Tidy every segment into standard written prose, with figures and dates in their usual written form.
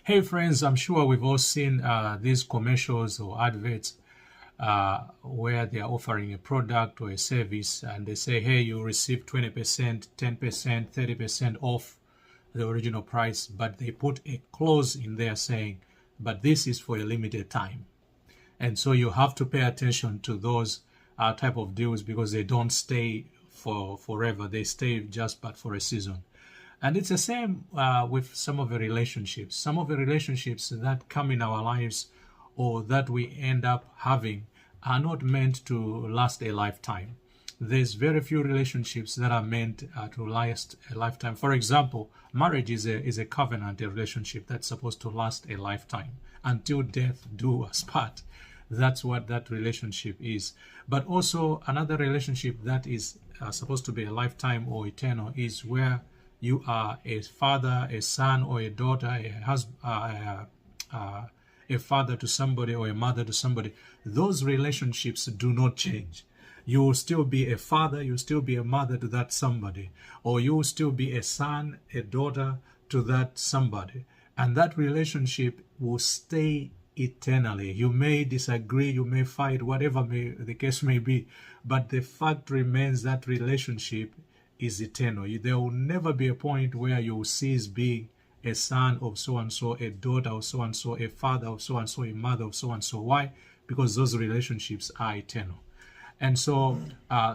Hey friends, I'm sure we've all seen these commercials or adverts where they are offering a product or a service and they say, hey, you receive 20%, 10%, 30% off the original price, but they put a clause in there saying, but this is for a limited time. And so you have to pay attention to those type of deals because they don't stay for forever. They stay just but for a season. And it's the same with some of the relationships. Some of the relationships that come in our lives or that we end up having are not meant to last a lifetime. There's very few relationships that are meant to last a lifetime. For example, marriage is a covenant, a relationship that's supposed to last a lifetime. Until death do us part. That's what that relationship is. But also another relationship that is supposed to be a lifetime or eternal is where you are a father, a son, or a daughter, a husband, a father to somebody or a mother to somebody. Those relationships do not change. You will still be a father, you will still be a mother to that somebody, or you will still be a son, a daughter to that somebody. And that relationship will stay eternally. You may disagree, you may fight, whatever the case may be, but the fact remains that relationship is eternal. There will never be a point where you will cease being a son of so-and-so, a daughter of so-and-so, a father of so-and-so, a mother of so-and-so. Why? Because those relationships are eternal. And so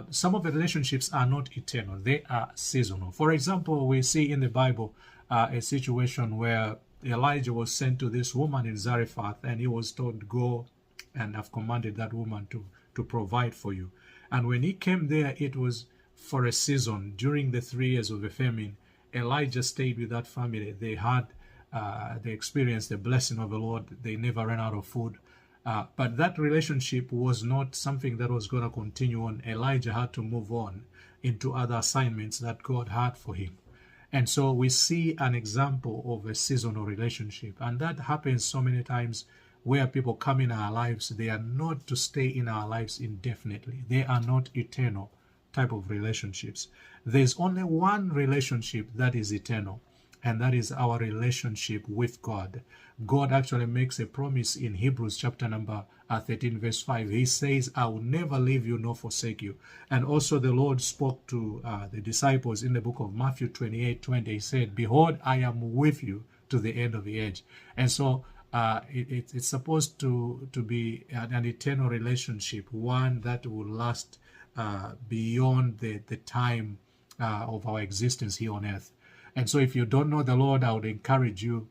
some of the relationships are not eternal. They are seasonal. For example, we see in the Bible a situation where Elijah was sent to this woman in Zarephath and he was told, go and I've commanded that woman to provide for you. And when he came there, it was for a season. During the 3 years of the famine, Elijah stayed with that family. They experienced the blessing of the Lord. They never ran out of food. But that relationship was not something that was going to continue on. Elijah had to move on into other assignments that God had for him. And so we see an example of a seasonal relationship. And that happens so many times where people come in our lives. They are not to stay in our lives indefinitely. They are not eternal type of relationships. There's only one relationship that is eternal, and that is our relationship with God. God actually makes a promise in Hebrews chapter number 13 verse 5. He says, I will never leave you nor forsake you. And also the Lord spoke to the disciples in the book of Matthew 28:20. He said, behold, I am with you to the end of the age. And so it's supposed to be an eternal relationship, one that will last beyond the time of our existence here on earth. And so if you don't know the Lord, I would encourage you